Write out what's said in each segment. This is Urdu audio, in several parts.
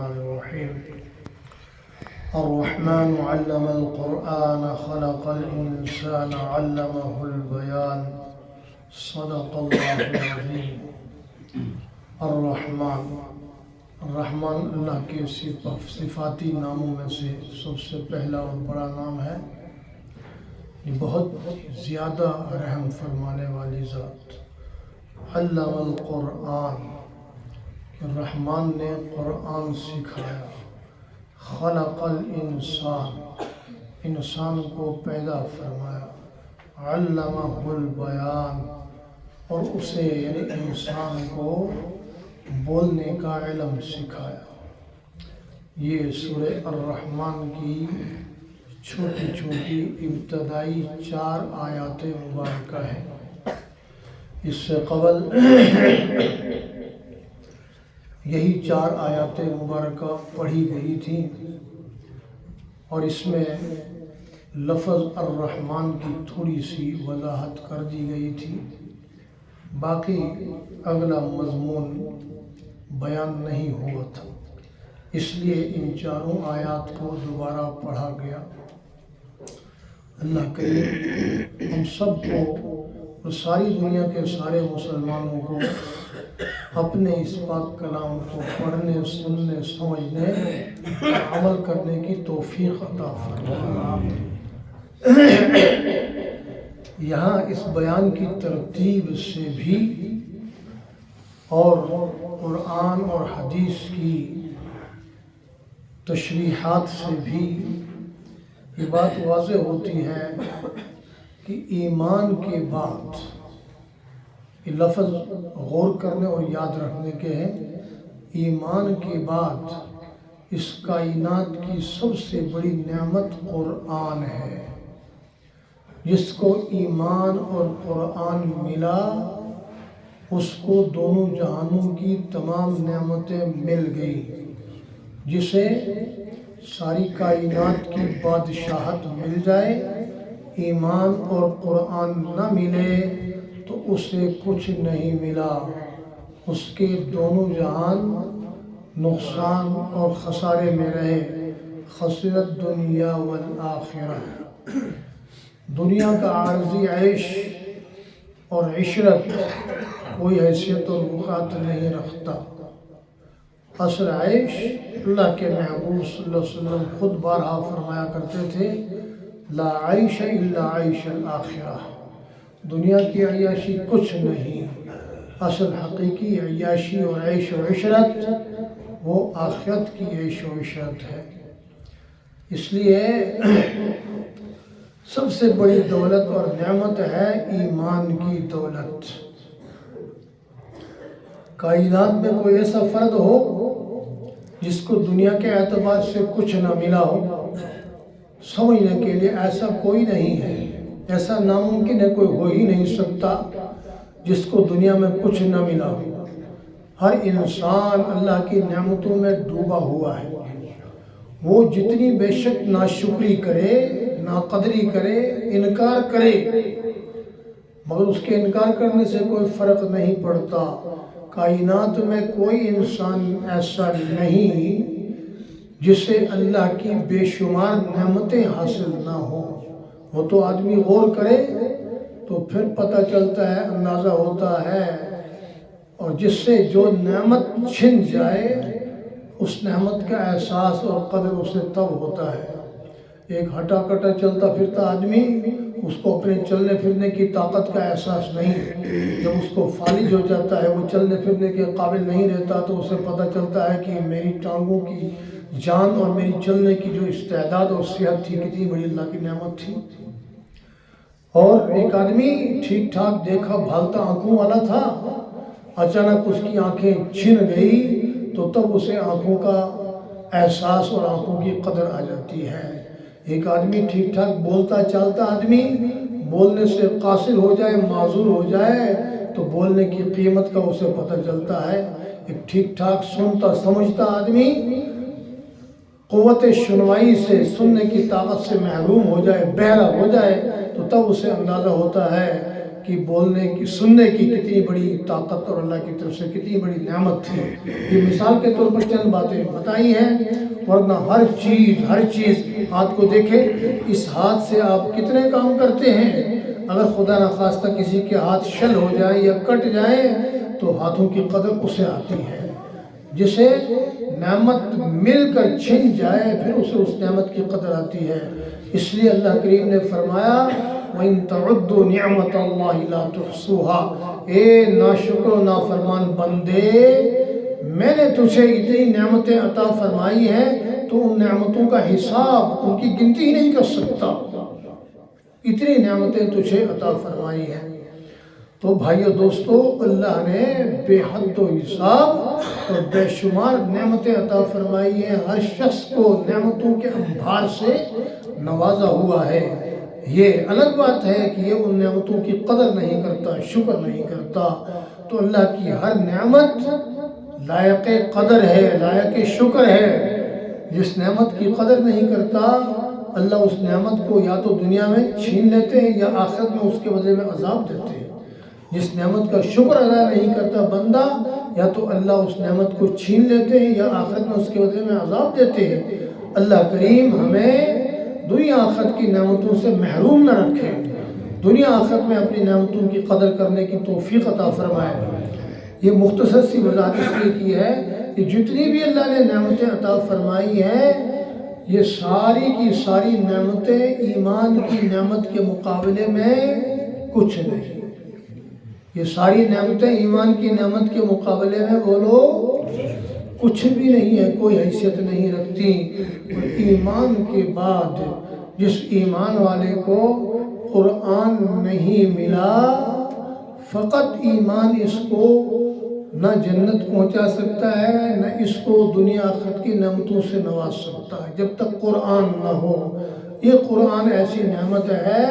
الرحمن الرحيم الرحمن علم القرآن خلق الإنسان علمه البيان صدق الله العظيم الرحمن الرحمن اللہ کے صفاتی ناموں میں سے سب سے پہلا اور بڑا نام ہے. یہ بہت زیادہ رحم فرمانے والی ذات. علم القرآن، رحمان نے قرآن سکھایا. خلق الانسان، انسان کو پیدا فرمایا. علمہ البیان، اور اسے یعنی انسان کو بولنے کا علم سکھایا. یہ سورہ الرحمن کی چھوٹی چھوٹی ابتدائی 4 آیات مبارکہ ہیں. اس سے قبل یہی 4 آیات مبارکہ پڑھی گئی تھیں اور اس میں لفظ الرحمن کی تھوڑی سی وضاحت کر دی گئی تھی. باقی اگلا مضمون بیان نہیں ہوا تھا، اس لیے ان 4 آیات کو دوبارہ پڑھا گیا. اللہ کریم ہم سب کو اور ساری دنیا کے سارے مسلمانوں کو اپنے اس پاک کلام کو پڑھنے، سننے، سمجھنے، عمل کرنے کی توفیق عطا فرمائے. یہاں اس بیان کی ترتیب سے بھی اور قرآن اور حدیث کی تشریحات سے بھی یہ بات واضح ہوتی ہے کہ ایمان کے بعد، یہ لفظ غور کرنے اور یاد رکھنے کے ہیں، ایمان کے بعد اس کائنات کی سب سے بڑی نعمت قرآن ہے. جس کو ایمان اور قرآن ملا اس کو دونوں جہانوں کی تمام نعمتیں مل گئی. جسے ساری کائنات کی بادشاہت مل جائے، ایمان اور قرآن نہ ملے تو اسے کچھ نہیں ملا. اس کے دونوں جہان نقصان اور خسارے میں رہے. خسرت دنیا والآخرہ، دنیا کا عارضی عیش اور عشرت کوئی حیثیت اور وقعت نہیں رکھتا. اصل عیش اللہ کے محبوب صلی اللہ علیہ وسلم خود بارہا فرمایا کرتے تھے، لا عیش الا عیش الآخرہ، دنیا کی عیاشی کچھ نہیں. اصل حقیقی عیاشی اور عیش و عشرت وہ آخرت کی عیش و عشرت ہے. اس لیے سب سے بڑی دولت اور نعمت ہے ایمان کی دولت. کائنات میں کوئی ایسا فرد ہو جس کو دنیا کے اعتبار سے کچھ نہ ملا ہو، سمجھنے کے لیے ایسا کوئی نہیں ہے. ایسا ناممکن ہے، کوئی ہو ہی نہیں سکتا جس کو دنیا میں کچھ نہ ملا ہو. ہر انسان اللہ کی نعمتوں میں ڈوبا ہوا ہے. وہ جتنی بے شک ناشکری کرے، ناقدری کرے، انکار کرے، مگر اس کے انکار کرنے سے کوئی فرق نہیں پڑتا. کائنات میں کوئی انسان ایسا نہیں جسے اللہ کی بے شمار نعمتیں حاصل نہ ہوں. وہ تو آدمی غور کرے تو پھر پتہ چلتا ہے، اندازہ ہوتا ہے. اور جس سے جو نعمت چھن جائے اس نعمت کا احساس اور قدر اسے تب ہوتا ہے. ایک ہٹا کٹا چلتا پھرتا آدمی، اس کو اپنے چلنے پھرنے کی طاقت کا احساس نہیں. جب اس کو فالج ہو جاتا ہے، وہ چلنے پھرنے کے قابل نہیں رہتا، تو اسے پتہ چلتا ہے کہ میری ٹانگوں کی جان اور میری چلنے کی جو استعداد اور صحت تھی کتنی بڑی اللہ کی نعمت تھی. اور ایک آدمی ٹھیک ٹھاک دیکھا بھالتا آنکھوں والا تھا، اچانک اس کی آنکھیں چھن گئی تو تب اسے آنکھوں کا احساس اور آنکھوں کی قدر آ جاتی ہے. ایک آدمی ٹھیک ٹھاک بولتا چالتا آدمی بولنے سے قاصر ہو جائے، معذور ہو جائے تو بولنے کی قیمت کا اسے پتہ چلتا ہے. ایک ٹھیک ٹھاک سنتا سمجھتا آدمی قوت شنوائی سے، سننے کی طاقت سے محروم ہو جائے، بہرا ہو جائے تو تب اسے اندازہ ہوتا ہے کہ بولنے کی سننے کی کتنی بڑی طاقت اور اللہ کی طرف سے کتنی بڑی نعمت ہے۔ یہ مثال کے طور پر چند باتیں بتائی ہیں، ورنہ ہر چیز ہاتھ کو دیکھے، اس ہاتھ سے آپ کتنے کام کرتے ہیں۔ اگر خدا نخواستہ کسی کے ہاتھ شل ہو جائے یا کٹ جائے تو ہاتھوں کی قدر اسے آتی ہے۔ جسے نعمت مل کر چھن جائے پھر اسے اس نعمت کی قدر آتی ہے۔ اس لیے اللہ کریم نے فرمایا وَإِن تَعُدُّوا نِعْمَةَ اللَّهِ لَا تُحْصُوهَا، اے ناشکر و نافرمان بندے، میں نے تجھے اتنی نعمتیں عطا فرمائی ہیں تو ان نعمتوں کا حساب، ان کی گنتی ہی نہیں کر سکتا، اتنی نعمتیں تجھے عطا فرمائی ہیں۔ تو بھائیو دوستو، اللہ نے بے حد و حساب اور بے شمار نعمتیں عطا فرمائی ہیں، ہر شخص کو نعمتوں کے انبار سے نوازا ہوا ہے۔ یہ الگ بات ہے کہ یہ ان نعمتوں کی قدر نہیں کرتا، شکر نہیں کرتا۔ تو اللہ کی ہر نعمت لائق قدر ہے، لائق شکر ہے۔ جس نعمت کی قدر نہیں کرتا، اللہ اس نعمت کو یا تو دنیا میں چھین لیتے ہیں یا آخرت میں اس کے بدلے میں عذاب دیتے ہیں۔ جس نعمت کا شکر ادا نہیں کرتا بندہ، یا تو اللہ اس نعمت کو چھین لیتے ہیں یا آخرت میں اس کے بدلے میں عذاب دیتے ہیں۔ اللہ کریم ہمیں دنیا آخرت کی نعمتوں سے محروم نہ رکھے، دنیا آخرت میں اپنی نعمتوں کی قدر کرنے کی توفیق عطا فرمائے۔ یہ مختصر سی وضاحت اس لیے کی ہے کہ جتنی بھی اللہ نے نعمتیں عطا فرمائی ہیں، یہ ساری کی ساری نعمتیں ایمان کی نعمت کے مقابلے میں کچھ نہیں۔ یہ ساری نعمتیں ایمان کی نعمت کے مقابلے میں بولو کچھ بھی نہیں ہے، کوئی حیثیت نہیں رکھتی۔ اور ایمان کے بعد جس ایمان والے کو قرآن نہیں ملا، فقط ایمان اس کو نہ جنت پہنچا سکتا ہے، نہ اس کو دنیا آخرت کی نعمتوں سے نواز سکتا ہے جب تک قرآن نہ ہو۔ یہ قرآن ایسی نعمت ہے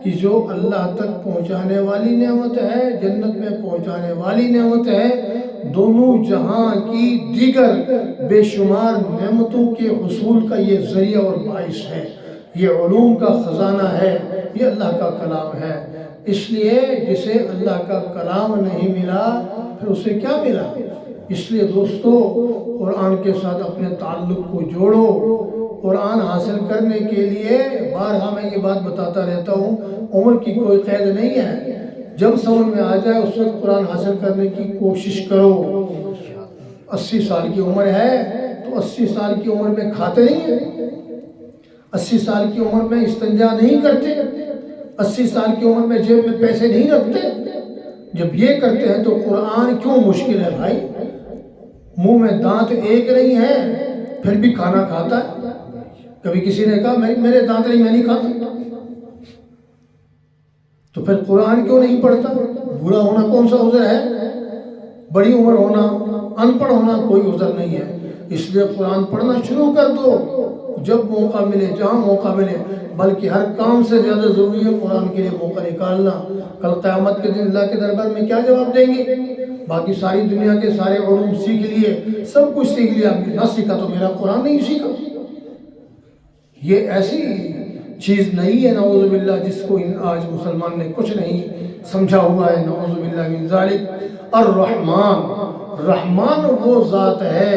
کہ جو اللہ تک پہنچانے والی نعمت ہے، جنت میں پہنچانے والی نعمت ہے، دونوں جہاں کی دیگر بے شمار نعمتوں کے حصول کا یہ ذریعہ اور باعث ہے۔ یہ علوم کا خزانہ ہے، یہ اللہ کا کلام ہے۔ اس لیے جسے اللہ کا کلام نہیں ملا پھر اسے کیا ملا؟ اس لیے دوستو، قرآن کے ساتھ اپنے تعلق کو جوڑو۔ قرآن حاصل کرنے کے لیے بارہا میں یہ بات بتاتا رہتا ہوں، عمر کی کوئی قید نہیں ہے۔ جب سمجھ میں آ جائے اس وقت قرآن حاصل کرنے کی کوشش کرو۔ 80 سال کی عمر ہے تو 80 سال کی عمر میں کھاتے نہیں ہیں، 80 سال کی عمر میں استنجا نہیں کرتے، 80 سال کی عمر میں جیب میں پیسے نہیں رکھتے۔ جب یہ کرتے ہیں تو قرآن کیوں مشکل ہے بھائی؟ منہ میں دانت ایک نہیں ہے پھر بھی کھانا کھاتا ہے۔ کبھی کسی نے کہا میرے دانت نہیں، میں نہیں کھاتا، تو پھر قرآن کیوں نہیں پڑھتا؟ بوڑھا ہونا کون سا عذر ہے؟ بڑی عمر ہونا، ان پڑھ ہونا کوئی عذر نہیں ہے۔ اس لیے قرآن پڑھنا شروع کر دو جب موقع ملے، جہاں موقع ملے، بلکہ ہر کام سے زیادہ ضروری ہے قرآن کے لیے موقع نکالنا۔ کل قیامت کے دن اللہ کے دربار میں کیا جواب دیں گے؟ باقی ساری دنیا کے سارے علوم سیکھ لیے، سب کچھ سیکھ لیا، نہ سیکھا تو میرا قرآن نہیں سیکھا۔ یہ ایسی چیز نہیں ہے نعوذ باللہ جس کو آج مسلمان نے کچھ نہیں سمجھا ہوا ہے، نعوذ باللہ من ذالک۔ الرحمن، رحمان وہ ذات ہے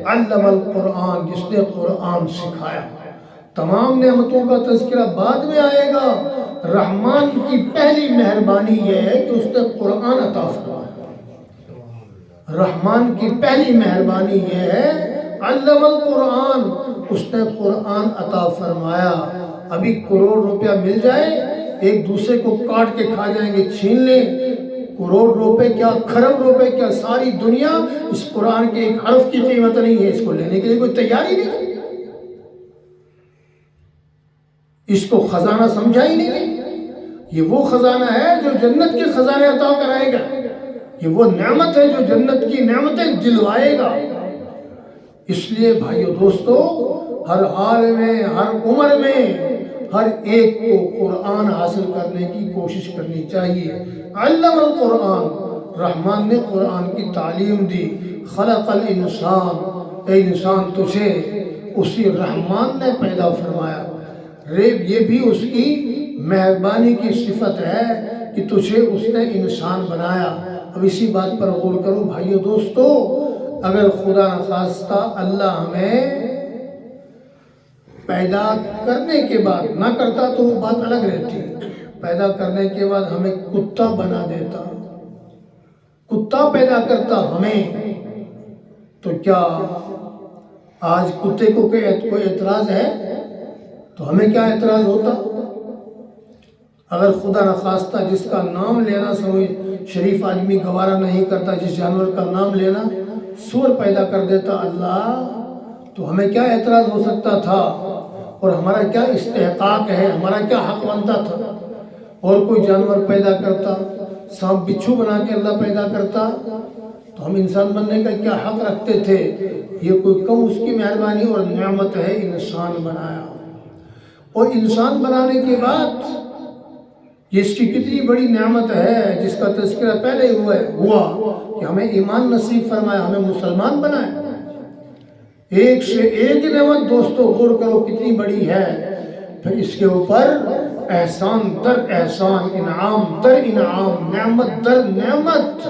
علم القرآن، جس نے قرآن سکھایا۔ تمام نعمتوں کا تذکرہ بعد میں آئے گا۔ رحمان کی پہلی مہربانی یہ ہے کہ اس نے قرآن عطا فرمایا۔ رحمان کی پہلی مہربانی یہ ہے علم القرآن، اس نے قرآن عطا فرمایا۔ ابھی کروڑ روپیہ مل جائے، ایک دوسرے کو کاٹ کے کھا جائیں گے، چھین لیں۔ کروڑ روپے کیا، کھرب روپے کیا، ساری دنیا اس قرآن کے ایک حرف کی قیمت نہیں ہے۔ اس کو لینے کے لیے کوئی تیاری نہیں، اس کو خزانہ سمجھا ہی نہیں۔ یہ وہ خزانہ ہے جو جنت کے خزانے عطا کرائے گا، یہ وہ نعمت ہے جو جنت کی نعمتیں دلوائے گا۔ اس لیے بھائیو دوستو، ہر حال میں، ہر عمر میں، ہر ایک کو قرآن حاصل کرنے کی کوشش کرنی چاہیے۔ علم القرآن، رحمان نے قرآن کی تعلیم دی۔ خلق الانسان، اے انسان تجھے اسی رحمان نے پیدا فرمایا۔ یہ بھی اس کی مہربانی کی صفت ہے کہ تجھے اس نے انسان بنایا۔ اب اسی بات پر غور کرو بھائیو دوستو، اگر خدا نخواستہ اللہ ہمیں پیدا کرنے کے بعد نہ کرتا تو وہ بات الگ رہتی، پیدا کرنے کے بعد ہمیں کتا بنا دیتا، کتا پیدا کرتا ہمیں، تو کیا آج کتے کو کوئی اعتراض ہے؟ تو ہمیں کیا اعتراض ہوتا؟ اگر خدا نخواستہ جس کا نام لینا شریف آدمی گوارا نہیں کرتا، جس جانور کا نام لینا، سور پیدا کر دیتا اللہ، تو ہمیں کیا اعتراض ہو سکتا تھا؟ اور ہمارا کیا استحقاق ہے، ہمارا کیا حق بنتا تھا؟ اور کوئی جانور پیدا کرتا، سانپ بچھو بنا کے اللہ پیدا کرتا، تو ہم انسان بننے کا کیا حق رکھتے تھے؟ یہ کوئی کم اس کی مہربانی اور نعمت ہے، انسان بنایا۔ اور انسان بنانے کے بعد جس کی کتنی بڑی نعمت ہے، جس کا تذکرہ پہلے ہوا کہ ہمیں ایمان نصیب فرمایا، ہمیں مسلمان بنایا۔ ایک سے ایک نعمت دوستو غور کرو کتنی بڑی ہے، پھر اس کے اوپر احسان در احسان، انعام در انعام، نعمت در نعمت۔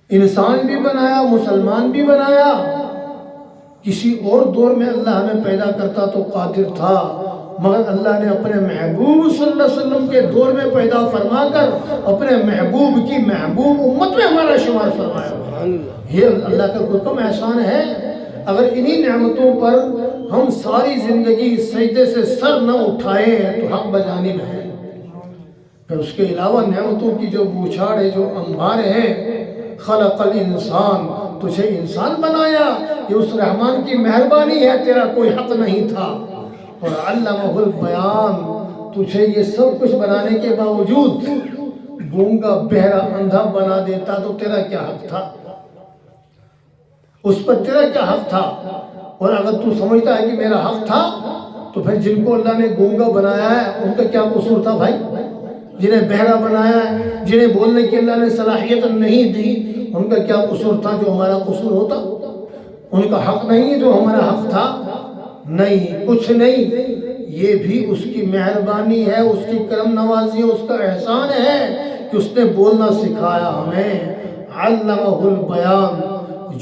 انسان بھی بنایا، مسلمان بھی بنایا۔ کسی اور دور میں اللہ ہمیں پیدا کرتا تو قادر تھا، مگر اللہ نے اپنے محبوب صلی اللہ علیہ وسلم کے دور میں پیدا فرما کر اپنے محبوب کی محبوب امت میں ہمارا شمار فرمایا۔ یہ اللہ کا کوئی کم احسان ہے؟ اگر انہی نعمتوں پر ہم ساری زندگی سجدے سے سر نہ اٹھائیں تو حق بجانب ہے۔ پھر اس کے علاوہ نعمتوں کی جو بوچھاڑ ہے، جو انبار ہے، خلق الانسان، تجھے انسان بنایا، یہ اس رحمان کی مہربانی ہے، تیرا کوئی حق نہیں تھا۔ اور علمہ البیان، تجھے یہ سب کچھ بنانے کے باوجود گونگا بہرا اندھا بنا دیتا تو تیرا کیا حق تھا؟ اس پر تیرا کیا حق تھا؟ اور اگر تو سمجھتا ہے کہ میرا حق تھا تو پھر جن کو اللہ نے گونگا بنایا ہے ان کا کیا قصور تھا بھائی؟ جنہیں بہرا بنایا ہے، جنہیں بولنے کی اللہ نے صلاحیت نہیں دی، ان کا کیا قصور تھا جو ہمارا قصور ہوتا؟ ان کا حق نہیں ہے جو ہمارا حق تھا؟ نہیں، کچھ نہیں، یہ بھی اس کی مہربانی ہے، اس کی کرم نوازی ہے، اس کا احسان ہے کہ اس نے بولنا سکھایا ہمیں۔ علمہ البیان،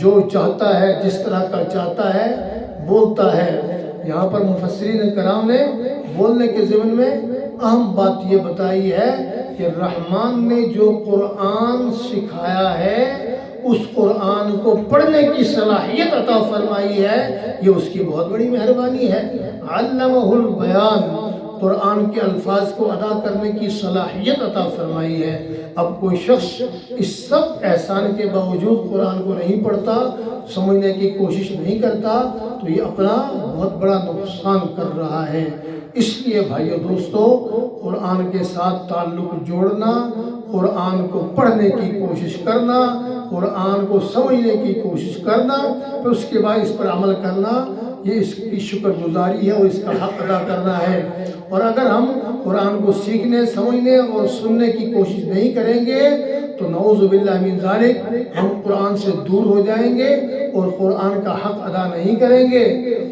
جو چاہتا ہے جس طرح کا چاہتا ہے بولتا ہے۔ یہاں پر مفسرین کرام نے بولنے کے ضمن میں اہم بات یہ بتائی ہے کہ رحمان نے جو قرآن سکھایا ہے، اس قرآن کو پڑھنے کی صلاحیت عطا فرمائی ہے، یہ اس کی بہت بڑی مہربانی ہے۔ علمہ البیان، قرآن کے الفاظ کو ادا کرنے کی صلاحیت عطا فرمائی ہے۔ اب کوئی شخص اس سب احسان کے باوجود قرآن کو نہیں پڑھتا، سمجھنے کی کوشش نہیں کرتا، تو یہ اپنا بہت بڑا نقصان کر رہا ہے۔ اس لیے بھائیو دوستو، قرآن کے ساتھ تعلق جوڑنا، قرآن کو پڑھنے کی کوشش کرنا، قرآن کو سمجھنے کی کوشش کرنا، پھر اس کے بعد اس پر عمل کرنا، یہ اس کی شکر گزاری ہے اور اس کا حق ادا کرنا ہے۔ اور اگر ہم قرآن کو سیکھنے، سمجھنے اور سننے کی کوشش نہیں کریں گے تو نعوذ باللہ من ذالک، ہم قرآن سے دور ہو جائیں گے اور قرآن کا حق ادا نہیں کریں گے،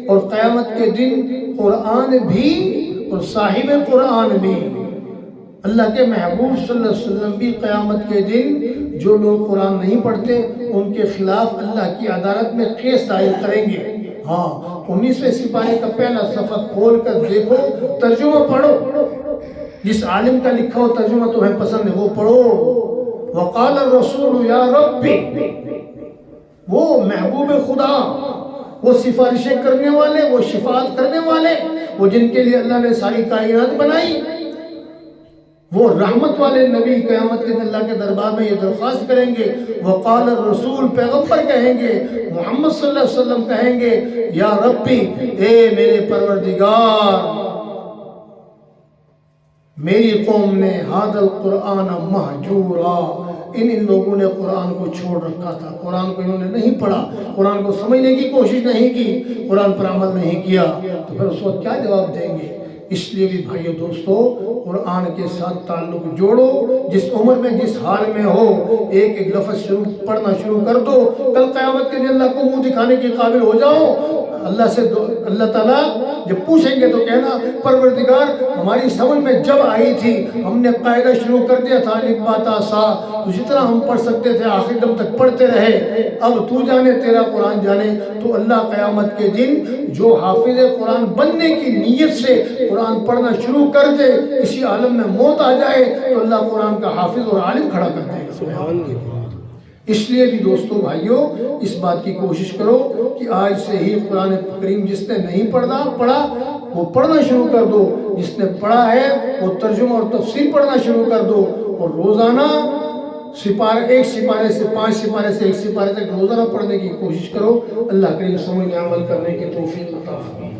اور قیامت کے دن قرآن بھی اور صاحب قرآن بھی، اللہ کے محبوب صلی اللہ علیہ وسلم بھی قیامت کے دن جو لوگ قرآن نہیں پڑھتے ان کے خلاف اللہ کی عدالت میں کیس دائر کریں گے۔ ہاں، 19ویں سپارے کا پہلا صفحہ کھول کر دیکھو، ترجمہ پڑھو، جس عالم کا لکھا ہو ترجمہ تمہیں پسند ہے وہ پڑھو۔ وقال الرسول یا ربی، وہ محبوب خدا، وہ سفارشیں کرنے والے، وہ شفاعت کرنے والے، وہ جن کے لیے اللہ نے ساری کائنات بنائی، وہ رحمت والے نبی قیامت کے دن اللہ کے دربار میں یہ درخواست کریں گے۔ وقال الرسول، پیغمبر کہیں گے، محمد صلی اللہ علیہ وسلم کہیں گے، یا ربی، اے میرے پروردگار، میری قوم نے ھذا القرآن مہجورا، ان لوگوں نے قرآن کو چھوڑ رکھا تھا، قرآن کو انہوں نے نہیں پڑھا، قرآن کو سمجھنے کی کوشش نہیں کی، قرآن پر عمل نہیں کیا، تو پھر اس وقت کیا جواب دیں گے؟ اس لیے بھی بھائیو دوستو، قرآن کے ساتھ تعلق جوڑو، جس عمر میں جس حال میں ہو، ایک ایک لفظ پڑھنا شروع کر دو، کل قیامت کے دن اللہ کو منہ دکھانے کے قابل ہو جاؤ۔ اللہ تعالیٰ جب پوچھیں گے تو کہنا پروردگار ہماری سمجھ میں جب آئی تھی ہم نے قاعدہ شروع کر دیا تھا الف با تا سا، تو جتنا ہم پڑھ سکتے تھے آخر دم تک پڑھتے رہے، اب تو جانے تیرا قرآن جانے۔ تو اللہ قیامت کے دن جو حافظ قرآن بننے کی نیت سے قرآن پڑھنا شروع کر دے، اسی عالم میں موت آ جائے تو اللہ قرآن کا حافظ اور عالم کھڑا کر دے گا۔ اس لیے بھی دوستو بھائیوں اس بات کی کوشش کرو کہ آج سے ہی قرآن کریم جس نے نہیں پڑھا وہ پڑھنا شروع کر دو، جس نے پڑھا ہے وہ ترجمہ اور تفسیر پڑھنا شروع کر دو، اور روزانہ ایک سپارے سے 5 سپارے سے 1 سپارے تک روزانہ پڑھنے کی کوشش کرو۔ اللہ کریم سمجھنے عمل کرنے کی توفیق عطا فرمائے۔